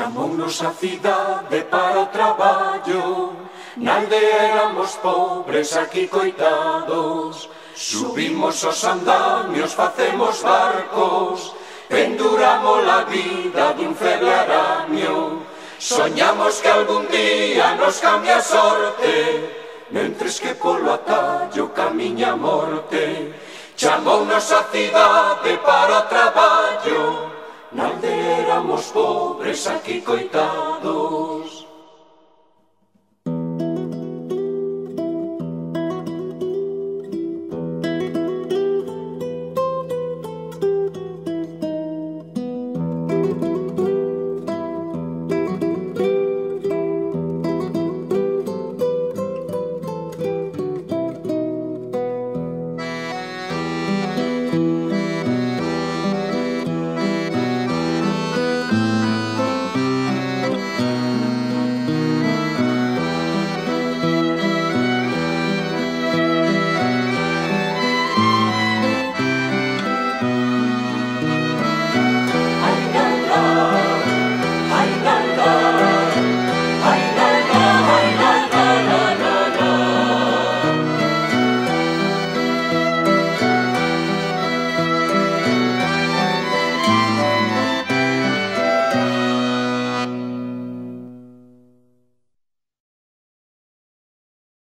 Chamounos a cidade para o traballo, na aldea éramos pobres, aquí coitados. Subimos os andamios, facemos barcos, penduramos a vida dun feble aramio. Soñamos que algún día nos cambia a sorte, mentres que polo atallo camiña a morte. Chamounos a cidade para o traballo, na aldea éramos pobres, aquí coitados.